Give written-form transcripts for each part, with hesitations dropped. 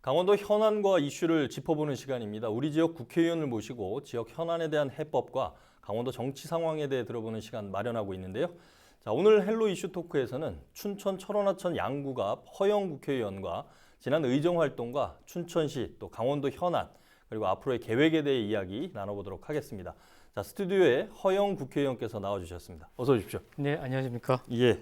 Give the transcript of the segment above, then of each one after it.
강원도 현안과 이슈를 짚어보는 시간입니다. 우리 지역 국회의원을 모시고 지역 현안에 대한 해법과 강원도 정치 상황에 대해 들어보는 시간 마련하고 있는데요. 자, 오늘 헬로 이슈 토크에서는 춘천 철원하천 양구갑 허영 국회의원과 지난 의정 활동과 춘천시 또 강원도 현안 그리고 앞으로의 계획에 대해 이야기 나눠보도록 하겠습니다. 자, 스튜디오에 허영 국회의원께서 나와주셨습니다. 어서 오십시오. 네, 안녕하십니까? 예.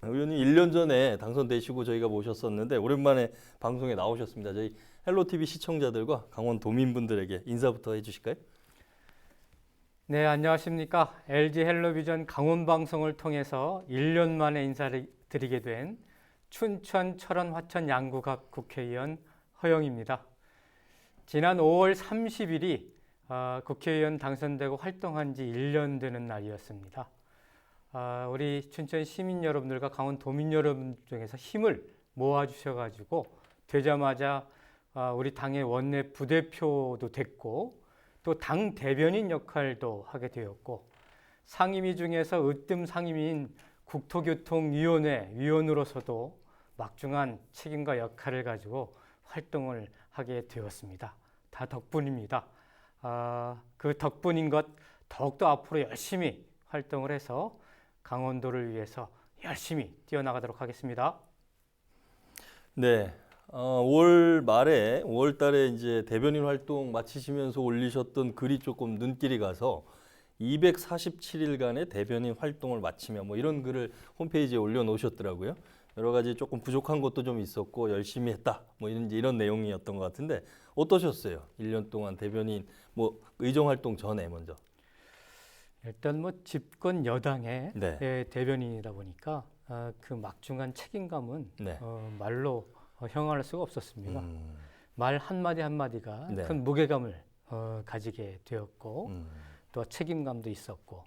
의원님 1년 전에 당선되시고 저희가 모셨었는데 오랜만에 방송에 나오셨습니다. 저희 헬로TV 시청자들과 강원 도민분들에게 인사부터 해주실까요? 네, 안녕하십니까? LG 헬로비전 강원 방송을 통해서 1년 만에 인사를 드리게 된 춘천 철원 화천 양구갑 국회의원 허영입니다. 지난 5월 30일이 국회의원 당선되고 활동한 지 1년 되는 날이었습니다. 우리 춘천 시민 여러분들과 강원 도민 여러분 중에서 힘을 모아주셔가지고 되자마자 우리 당의 원내 부대표도 됐고 또 당 대변인 역할도 하게 되었고 상임위 중에서 으뜸 상임위인 국토교통위원회 위원으로서도 막중한 책임과 역할을 가지고 활동을 하게 되었습니다. 다 덕분입니다. 그 덕분인 것 더욱더 앞으로 열심히 활동을 해서 강원도를 위해서 열심히 뛰어나가도록 하겠습니다. 네. 5월 말에 5월 달에 이제 대변인 활동 마치시면서 올리셨던 글이 조금 눈길이 가서 247일간의 대변인 활동을 마치며 뭐 이런 글을 홈페이지에 올려놓으셨더라고요. 여러 가지 조금 부족한 것도 좀 있었고 열심히 했다. 뭐 이런 내용이었던 것 같은데 어떠셨어요? 1년 동안 대변인 뭐 의정 활동 전에 먼저. 일단 뭐 집권 여당의 네. 대변인이다 보니까 그 막중한 책임감은 네. 말로 형할 수가 없었습니다. 말 한마디 한마디가 네. 큰 무게감을 가지게 되었고 또 책임감도 있었고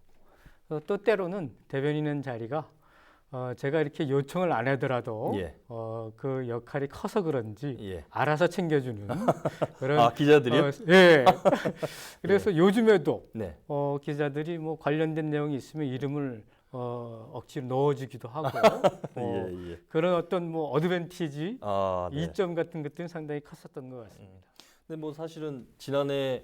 또 때로는 대변인의 자리가 제가 이렇게 요청을 안 하더라도 예. 그 역할이 커서 그런지 예. 알아서 챙겨주는 그런 기자들이요? 예. 그래서 요즘에도 네. 기자들이 뭐 관련된 내용이 있으면 이름을 억지로 넣어주기도 하고 예. 그런 어떤 뭐 어드밴티지 네. 이점 같은 것들은 상당히 컸었던 것 같습니다. 근데 뭐 사실은 지난해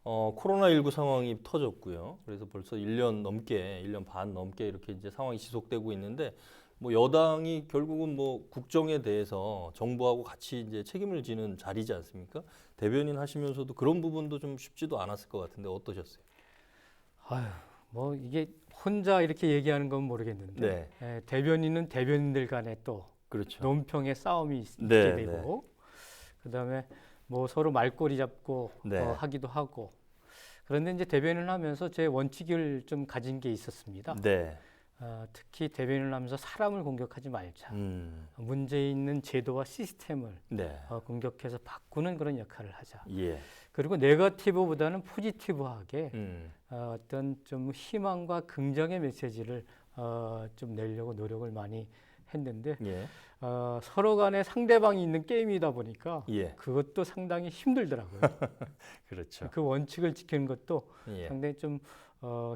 코로나19 상황이 터졌고요. 그래서 벌써 1년 넘게, 1년 반 넘게 이렇게 이제 상황이 지속되고 있는데 뭐 여당이 결국은 뭐 국정에 대해서 정부하고 같이 이제 책임을 지는 자리지 않습니까? 대변인 하시면서도 그런 부분도 좀 쉽지도 않았을 것 같은데 어떠셨어요? 아유, 뭐 이게 혼자 이렇게 얘기하는 건 모르겠는데 대변인은 대변인들 간에 또 그렇죠. 논평의 싸움이 있게 되고 그다음에 뭐 서로 말꼬리 잡고 하기도 하고 그런데 이제 대변인을 하면서 제 원칙을 좀 가진 게 있었습니다. 특히 대변인을 하면서 사람을 공격하지 말자. 문제 있는 제도와 시스템을 공격해서 바꾸는 그런 역할을 하자. 그리고 네거티브보다는 포지티브하게 어떤 좀 희망과 긍정의 메시지를 좀 내려고 노력을 많이 했는데 서로 간에 상대방이 있는 게임이다 보니까 그것도 상당히 힘들더라고요. 그렇죠. 그 원칙을 지키는 것도 상당히 좀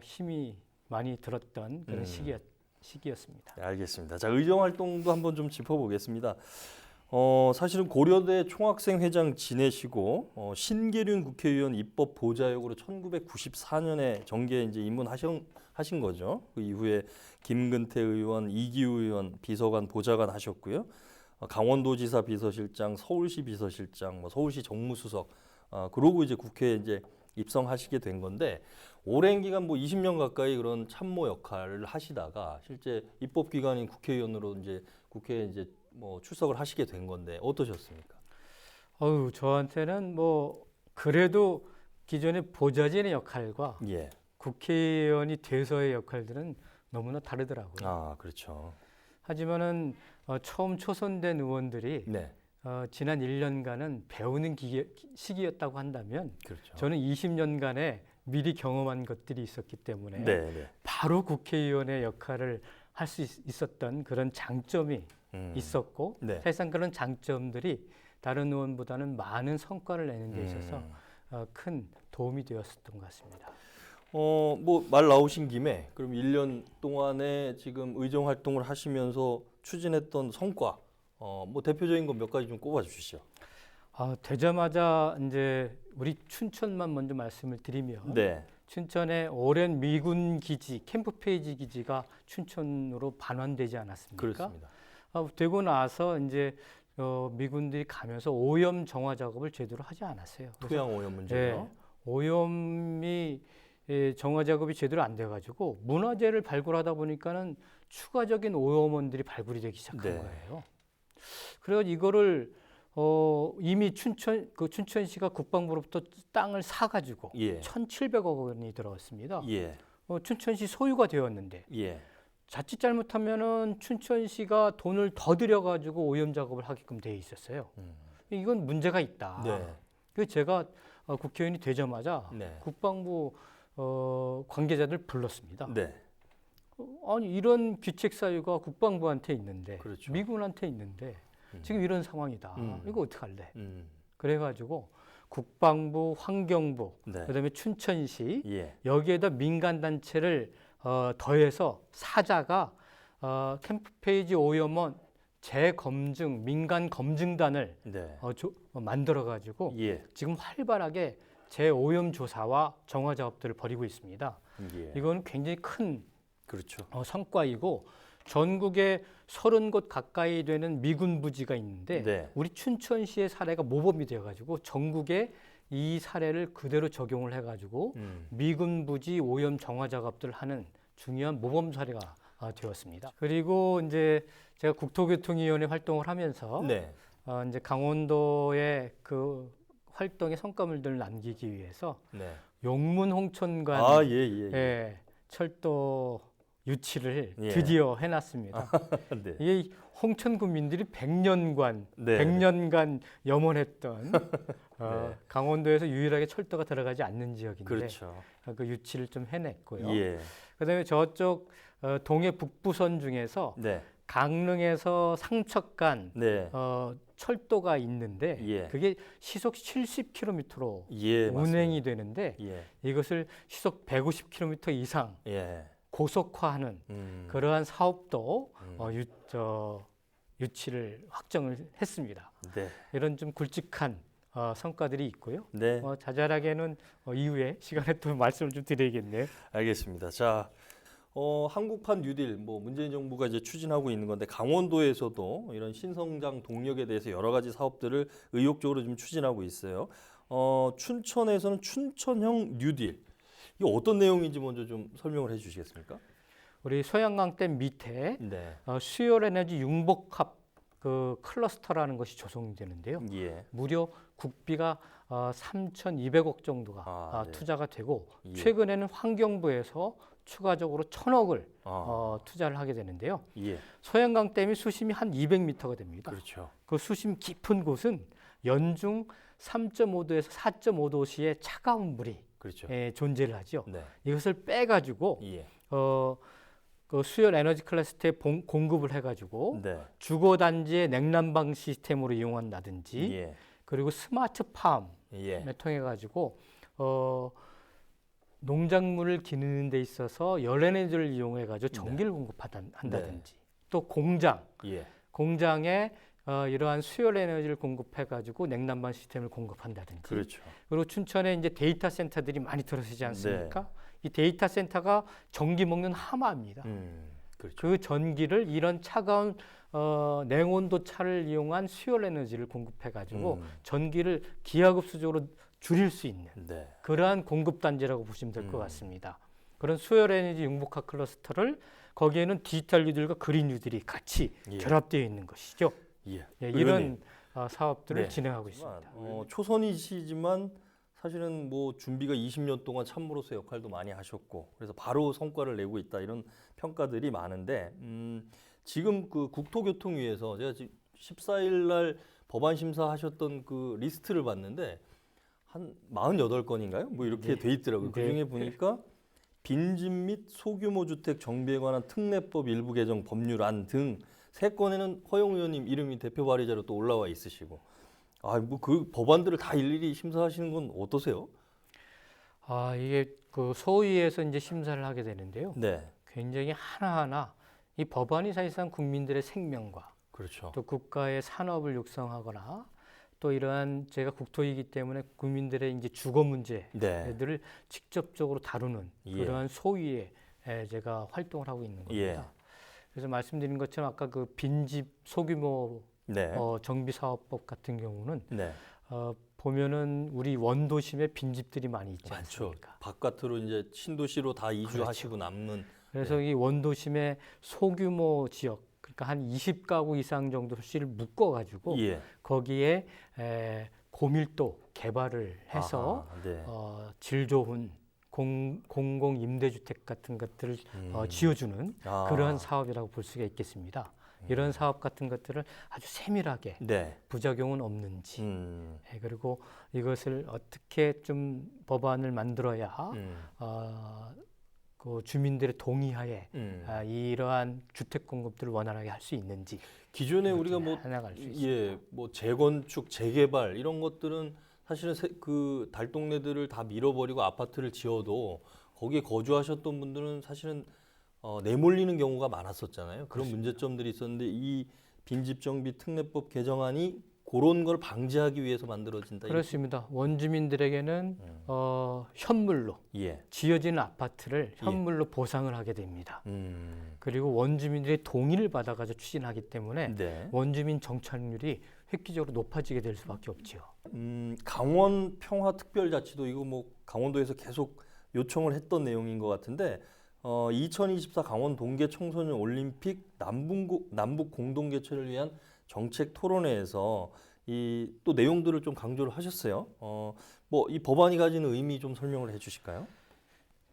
힘이 많이 들었던 그런 시기였습니다. 알겠습니다. 자, 의정 활동도 한번 좀 짚어보겠습니다. 사실은 고려대 총학생회장 지내시고 신계륜 국회의원 입법 보좌역으로 1994년에 정계에 이제 입문하신 거죠. 그 이후에 김근태 의원, 이기우 의원 비서관 보좌관 하셨고요. 강원도지사 비서실장, 서울시 비서실장, 뭐 서울시 정무수석, 그러고 이제 국회에 이제 입성하시게 된 건데 오랜 기간 뭐 20년 가까이 그런 참모 역할을 하시다가 실제 입법 기관인 국회의원으로 이제 국회에 이제 뭐 출석을 하시게 된 건데 어떠셨습니까? 저한테는 뭐 그래도 기존의 보좌진의 역할과 국회의원이 돼서의 역할들은 너무나 다르더라고요. 그렇죠. 하지만은 처음 초선된 의원들이 지난 1년간은 배우는 시기였다고 한다면 저는 20년간에 미리 경험한 것들이 있었기 때문에 바로 국회의원의 역할을 할 수 있었던 그런 장점이 있었고 사실상 그런 장점들이 다른 의원보다는 많은 성과를 내는 데 있어서 큰 도움이 되었었던 것 같습니다. 뭐 말 나오신 김에 그럼 1년 동안에 지금 의정 활동을 하시면서 추진했던 성과 뭐 대표적인 거 몇 가지 좀 꼽아 주시죠. 되자마자 이제 우리 춘천만 먼저 말씀을 드리면 네. 춘천의 오랜 미군 기지, 캠프 페이지 기지가 춘천으로 반환되지 않았습니까? 그렇습니다. 되고 나서 이제 미군들이 가면서 오염 정화 작업을 제대로 하지 않았어요. 토양 오염 문제요. 오염이 정화 작업이 제대로 안 돼가지고 문화재를 발굴하다 보니까는 추가적인 오염원들이 발굴이 되기 시작한 거예요. 그래서 이거를 이미 춘천시가 국방부로부터 땅을 사가지고 1,700억 원이 들어왔습니다. 춘천시 소유가 되었는데 자칫 잘못하면은 춘천시가 돈을 더 들여가지고 오염 작업을 하게끔 돼 있었어요. 이건 문제가 있다. 그래서 제가 국회의원이 되자마자 국방부 관계자들 불렀습니다. 아니 이런 귀책 사유가 국방부한테 있는데 미군한테 있는데 지금 이런 상황이다. 이거 어떡할래? 그래가지고 국방부, 환경부, 그다음에 춘천시 여기에다 민간 단체를 더해서 사자가 캠프 페이지 오염원 재검증 민간 검증단을 만들어가지고 지금 활발하게 재오염 조사와 정화 작업들을 벌이고 있습니다. 이건 굉장히 큰 성과이고 전국에 30곳 가까이 되는 미군 부지가 있는데 우리 춘천시의 사례가 모범이 되어가지고 전국에 이 사례를 그대로 적용을 해가지고 미군 부지 오염 정화 작업들을 하는 중요한 모범 사례가 되었습니다. 그리고 이제 제가 국토교통위원회 활동을 하면서 이제 강원도의 그 활동의 성과물들을 남기기 위해서 용문 홍천간 철도 유치를 드디어 해놨습니다. 이게 홍천 구민들이 100년간 염원했던 강원도에서 유일하게 철도가 들어가지 않는 지역인데 그 유치를 좀 해냈고요. 그다음에 저쪽 동해 북부선 중에서 강릉에서 상척간 철도가 있는데 그게 시속 70km로 운행이 되는데 이것을 시속 150km 이상 고속화하는 그러한 사업도 유치를 확정을 했습니다. 이런 좀 굵직한 성과들이 있고요. 자잘하게는 이후에 시간에 또 말씀을 좀 드려야겠네요. 알겠습니다. 자, 한국판 뉴딜 문재인 정부가 이제 추진하고 있는 건데 강원도에서도 이런 신성장 동력에 대해서 여러 가지 사업들을 의욕적으로 좀 추진하고 있어요. 춘천에서는 춘천형 뉴딜. 이게 어떤 내용인지 먼저 좀 설명을 해주시겠습니까? 우리 소양강댐 밑에 수열 에너지 융복합 그 클러스터라는 것이 조성이 되는데요. 무려 국비가 3,200억 정도가 투자가 되고 최근에는 환경부에서 추가적으로 1,000억을 투자를 하게 되는데요. 소양강댐이 수심이 한 200m가 됩니다. 그 수심 깊은 곳은 연중 3.5도에서 4.5도씨의 차가운 물이 존재를 하죠. 이것을 빼가지고 그 수열 에너지 클러스터에 공급을 해가지고 주거 단지의 냉난방 시스템으로 이용한다든지 그리고 스마트 팜을 통해 가지고 농작물을 기르는 데 있어서 열에너지를 이용해 가지고 전기를 공급한다든지 또 공장에 이러한 수열 에너지를 공급해 가지고 냉난방 시스템을 공급한다든지 그리고 춘천에 이제 데이터 센터들이 많이 들어서지 않습니까? 이 데이터 센터가 전기 먹는 하마입니다. 그 전기를 이런 차가운 냉온도 차를 이용한 수열 에너지를 공급해 가지고 전기를 기하급수적으로 줄일 수 있는 그러한 공급 단지라고 보시면 될 것 같습니다. 그런 수열 에너지 융복합 클러스터를 거기에는 디지털 뉴딜과 그린 뉴딜이 같이 결합되어 있는 것이죠. 이런 사업들을 진행하고 있습니다. 초선이시지만 사실은 준비가 20년 동안 참모로서 역할도 많이 하셨고 그래서 바로 성과를 내고 있다 이런 평가들이 많은데 지금 그 국토교통위에서 제가 14일 날 법안 심사하셨던 그 리스트를 봤는데 한 48건인가요? 이렇게 돼 있더라고요. 그중에 보니까 빈집 및 소규모 주택 정비에 관한 특례법 일부 개정 법률안 등 3건에는 허영 의원님 이름이 대표 발의자로 또 올라와 있으시고 그 법안들을 다 일일이 심사하시는 건 어떠세요? 이게 그 소위에서 이제 심사를 하게 되는데요. 굉장히 하나하나 이 법안이 사실상 국민들의 생명과 또 국가의 산업을 육성하거나 또 이러한 제가 국토이기 때문에 국민들의 이제 주거 문제들을 직접적으로 다루는 그러한 소위에 제가 활동을 하고 있는 겁니다. 그래서 말씀드린 것처럼 아까 그 빈집 소규모 정비사업법 같은 경우는 보면은 우리 원도심에 빈집들이 많이 있지 않습니까? 바깥으로 이제 신도시로 다 이주하시고 남는. 그래서 이 원도심의 소규모 지역, 그러니까 한 20가구 이상 정도 도시를 묶어가지고 거기에 고밀도 개발을 해서 질 좋은 공공 임대주택 같은 것들을 지어주는 그러한 사업이라고 볼 수가 있겠습니다. 이런 사업 같은 것들을 아주 세밀하게 부작용은 없는지 그리고 이것을 어떻게 좀 법안을 만들어야 그 주민들의 동의하에 이러한 주택 공급들을 원활하게 할 수 있는지 기존에 우리가 뭐 재건축, 재개발 이런 것들은 사실은 그 달동네들을 다 밀어버리고 아파트를 지어도 거기에 거주하셨던 분들은 사실은 내몰리는 경우가 많았었잖아요. 그런 문제점들이 있었는데 이 빈집정비 특례법 개정안이 그런 걸 방지하기 위해서 만들어진다. 그렇습니다. 원주민들에게는 현물로 지어지는 아파트를 현물로 보상을 하게 됩니다. 그리고 원주민들의 동의를 받아가지고 추진하기 때문에 원주민 정착률이 획기적으로 높아지게 될 수밖에 없지요. 강원 평화특별자치도 이거 뭐 강원도에서 계속 요청을 했던 내용인 것 같은데 2024 강원 동계 청소년 올림픽 남북 공동 개최를 위한 정책 토론회에서 이 또 내용들을 좀 강조를 하셨어요. 뭐 이 법안이 가지는 의미 좀 설명을 해주실까요?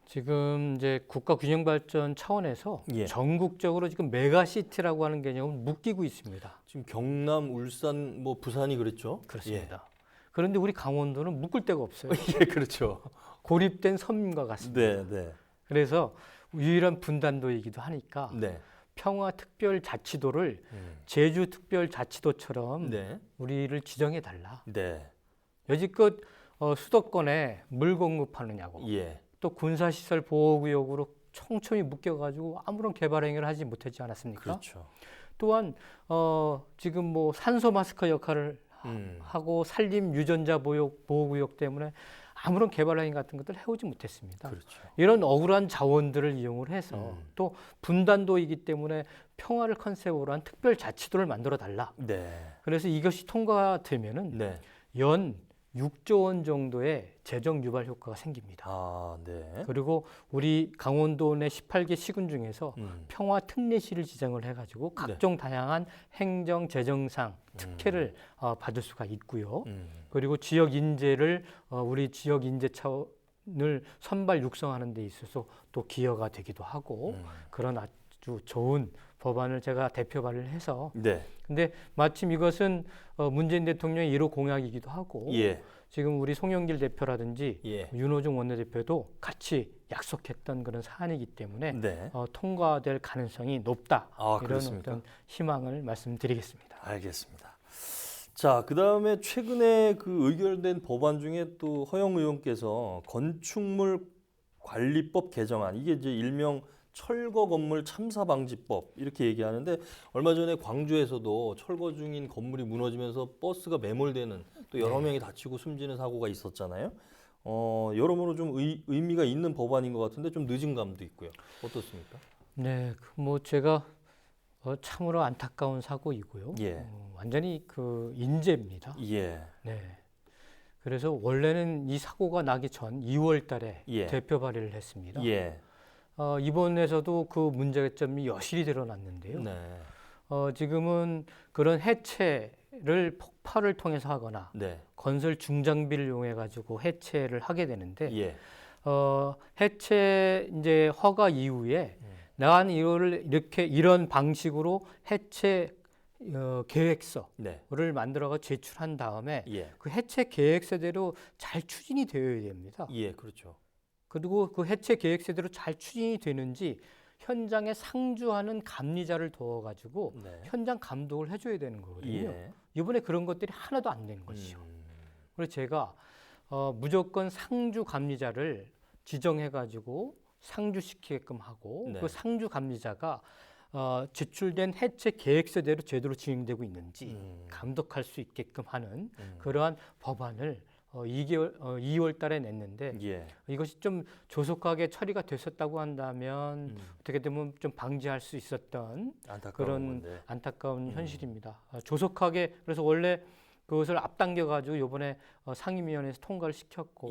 지금 이제 국가균형발전 차원에서 전국적으로 지금 메가시티라고 하는 개념을 묶이고 있습니다. 지금 경남, 울산, 뭐 부산이 그랬죠? 그렇습니다. 그런데 우리 강원도는 묶을 데가 없어요. 그렇죠. 고립된 섬과 같습니다. 그래서 유일한 분단도이기도 하니까 평화특별자치도를 제주특별자치도처럼 우리를 지정해 달라. 여지껏 수도권에 물 공급하느냐고 또 군사시설 보호구역으로 촘촘히 묶여가지고 아무런 개발 행위를 하지 못하지 않았습니까? 그렇죠. 또한 지금 뭐 산소 마스크 역할을 하고 산림 유전자 보호구역 때문에 아무런 개발 행위 같은 것들을 해오지 못했습니다. 이런 억울한 자원들을 이용을 해서 또 분단도이기 때문에 평화를 컨셉으로 한 특별자치도를 만들어 달라. 그래서 이것이 통과되면은 연 6조 원 정도의 재정 유발 효과가 생깁니다. 그리고 우리 강원도 내 18개 시군 중에서 평화 특례시를 지정을 해가지고 각종 다양한 행정 재정상 특혜를 받을 수가 있고요. 그리고 지역 인재를 우리 지역 인재 차원을 선발 육성하는 데 있어서 또 기여가 되기도 하고 그런 아주 좋은 법안을 제가 대표 발의를 해서 근데 마침 이것은 문재인 대통령의 1호 공약이기도 하고 지금 우리 송영길 대표라든지 윤호중 원내대표도 같이 약속했던 그런 사안이기 때문에 통과될 가능성이 높다. 이런 어떤 희망을 말씀드리겠습니다. 알겠습니다. 자, 그다음에 최근에 그 의결된 법안 중에 또 허영 의원께서 건축물 관리법 개정안 이게 이제 일명 철거 건물 참사 방지법 이렇게 얘기하는데 얼마 전에 광주에서도 철거 중인 건물이 무너지면서 버스가 매몰되는 또 여러 명이 다치고 숨지는 사고가 있었잖아요. 여러모로 좀 의미가 있는 법안인 것 같은데 좀 늦은 감도 있고요. 어떻습니까? 네, 뭐 제가 참으로 안타까운 사고이고요. 완전히 그 인재입니다. 네. 그래서 원래는 이 사고가 나기 전 2월달에 대표 발의를 했습니다. 이번에서도 그 문제점이 여실히 드러났는데요. 지금은 그런 해체를 폭발을 통해서 하거나 건설 중장비를 이용해 가지고 해체를 하게 되는데 해체 이제 허가 이후에 나는 이거를 이런 방식으로 해체 계획서를 만들어가 제출한 다음에 그 해체 계획서대로 잘 추진이 되어야 됩니다. 그렇죠. 그리고 그 해체 계획서대로 잘 추진이 되는지 현장에 상주하는 감리자를 둬가지고 현장 감독을 해줘야 되는 거거든요. 이번에 그런 것들이 하나도 안 된 것이죠. 그래서 제가 무조건 상주 감리자를 지정해가지고 상주시키게끔 하고 그 상주 감리자가 지출된 해체 계획서대로 제대로 진행되고 있는지 감독할 수 있게끔 하는 그러한 법안을 2월 달에 냈는데 예. 이것이 좀 조속하게 처리가 됐었다고 한다면 어떻게 되면 좀 방지할 수 있었던 그런 안타까운 현실입니다. 조속하게 그래서 원래 그것을 앞당겨 가지고 이번에 상임위원회에서 통과를 시켰고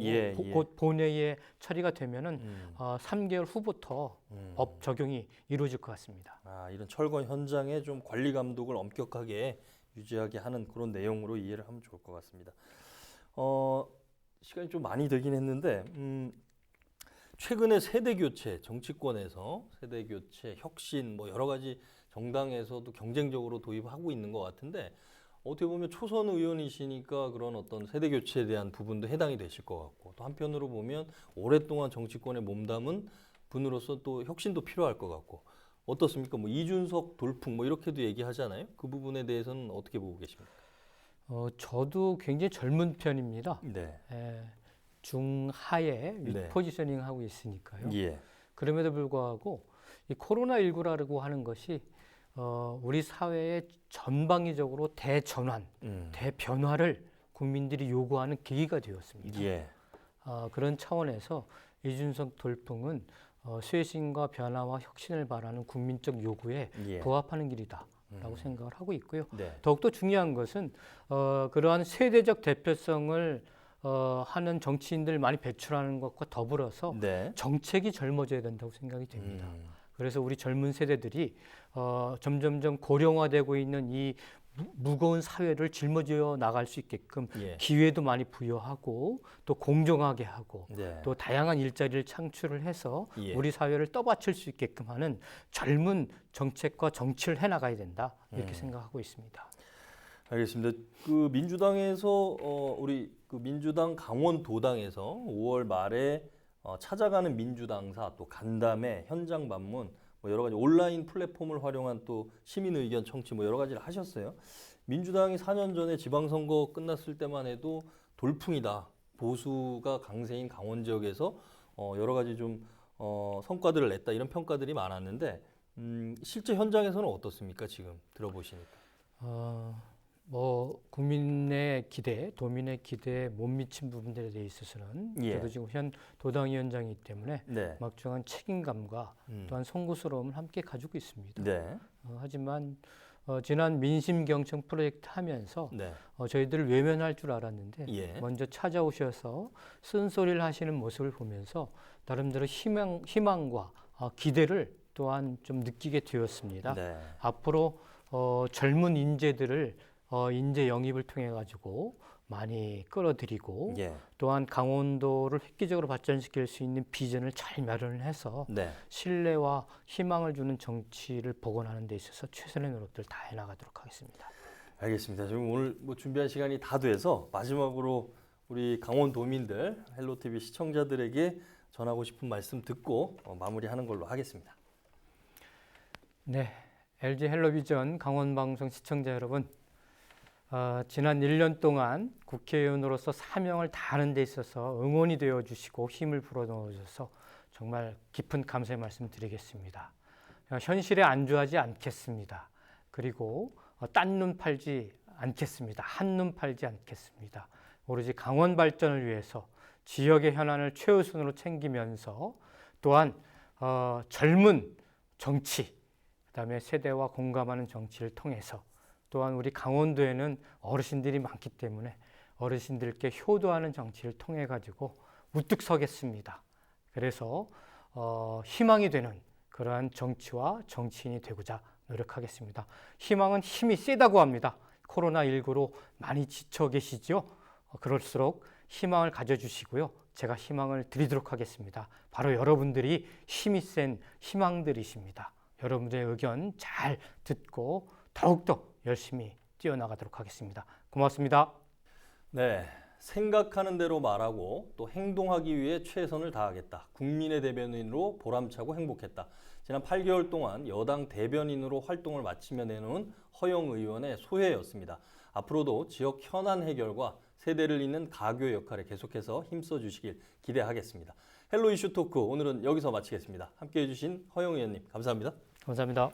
곧 본회의에 처리가 되면은 3개월 후부터 법 적용이 이루어질 것 같습니다. 이런 철거 현장에 좀 관리 감독을 엄격하게 유지하게 하는 그런 내용으로 이해를 하면 좋을 것 같습니다. 시간이 좀 많이 되긴 했는데 최근에 세대 교체, 정치권에서 세대 교체, 혁신 뭐 여러 가지 정당에서도 경쟁적으로 도입하고 있는 것 같은데 어떻게 보면 초선 의원이시니까 그런 어떤 세대 교체에 대한 부분도 해당이 되실 것 같고 또 한편으로 보면 오랫동안 정치권에 몸담은 분으로서 또 혁신도 필요할 것 같고 어떻습니까? 뭐 이준석 돌풍 뭐 이렇게도 얘기하잖아요. 그 부분에 대해서는 어떻게 보고 계십니까? 저도 굉장히 젊은 편입니다. 네. 중하에 네. 포지셔닝 하고 있으니까요. 예. 그럼에도 불구하고 이 코로나19라고 하는 것이 우리 사회의 전방위적으로 대전환, 대변화를 국민들이 요구하는 계기가 되었습니다. 예. 그런 차원에서 이준석 돌풍은 쇄신과 변화와 혁신을 바라는 국민적 요구에 부합하는 길이다라고 생각을 하고 있고요. 네. 더욱더 중요한 것은 그러한 세대적 대표성을 하는 정치인들 많이 배출하는 것과 더불어서 정책이 젊어져야 된다고 생각이 됩니다. 그래서 우리 젊은 세대들이 점점점 고령화되고 있는 이 무거운 사회를 짊어져 나갈 수 있게끔 기회도 많이 부여하고 또 공정하게 하고 또 다양한 일자리를 창출을 해서 우리 사회를 떠받칠 수 있게끔 하는 젊은 정책과 정치를 해나가야 된다 이렇게 생각하고 있습니다. 알겠습니다. 그 민주당에서 우리 그 민주당 강원도당에서 5월 말에 찾아가는 민주당사 또 간담회 현장 방문 뭐 여러 가지 온라인 플랫폼을 활용한 또 시민 의견 청취 뭐 여러 가지를 하셨어요. 민주당이 4년 전에 지방선거 끝났을 때만 해도 돌풍이다. 보수가 강세인 강원 지역에서 여러 가지 좀 성과들을 냈다 이런 평가들이 많았는데 실제 현장에서는 어떻습니까? 지금 들어보시니까. 뭐 국민의 기대, 도민의 기대에 못 미친 부분들에 대해 있어서는 저도 지금 현 도당위원장이기 때문에 막중한 책임감과 또한 송구스러움을 함께 가지고 있습니다. 하지만 지난 민심 경청 프로젝트 하면서 저희들을 외면할 줄 알았는데 먼저 찾아오셔서 쓴소리를 하시는 모습을 보면서 나름대로 희망과 기대를 또한 좀 느끼게 되었습니다. 앞으로 젊은 인재들을 인재 영입을 통해 가지고 많이 끌어들이고 또한 강원도를 획기적으로 발전시킬 수 있는 비전을 잘 마련을 해서 신뢰와 희망을 주는 정치를 복원하는 데 있어서 최선의 노력들을 다 해나가도록 하겠습니다. 알겠습니다. 지금 오늘 뭐 준비한 시간이 다 돼서 마지막으로 우리 강원도민들 헬로티비 시청자들에게 전하고 싶은 말씀 듣고 마무리하는 걸로 하겠습니다. 네, LG 헬로비전 강원방송 시청자 여러분, 지난 1년 동안 국회의원으로서 사명을 다하는 데 있어서 응원이 되어 주시고 힘을 불어넣어 주셔서 정말 깊은 감사의 말씀 드리겠습니다. 현실에 안주하지 않겠습니다. 그리고 딴 눈 팔지 않겠습니다. 한눈 팔지 않겠습니다. 오로지 강원 발전을 위해서 지역의 현안을 최우선으로 챙기면서 또한 젊은 정치, 그다음에 세대와 공감하는 정치를 통해서 또한 우리 강원도에는 어르신들이 많기 때문에 어르신들께 효도하는 정치를 통해 가지고 우뚝 서겠습니다. 그래서 희망이 되는 그러한 정치와 정치인이 되고자 노력하겠습니다. 희망은 힘이 세다고 합니다. 코로나19로 많이 지쳐 계시죠? 그럴수록 희망을 가져주시고요. 제가 희망을 드리도록 하겠습니다. 바로 여러분들이 힘이 센 희망들이십니다. 여러분들의 의견 잘 듣고 더욱더 열심히 뛰어나가도록 하겠습니다. 고맙습니다. 네, 생각하는 대로 말하고 또 행동하기 위해 최선을 다하겠다. 국민의 대변인으로 보람차고 행복했다. 지난 8개월 동안 여당 대변인으로 활동을 마치며 내놓은 허영 의원의 소회였습니다. 앞으로도 지역 현안 해결과 세대를 잇는 가교 역할에 계속해서 힘써 주시길 기대하겠습니다. 헬로 이슈 토크 오늘은 여기서 마치겠습니다. 함께해 주신 허영 의원님 감사합니다. 감사합니다.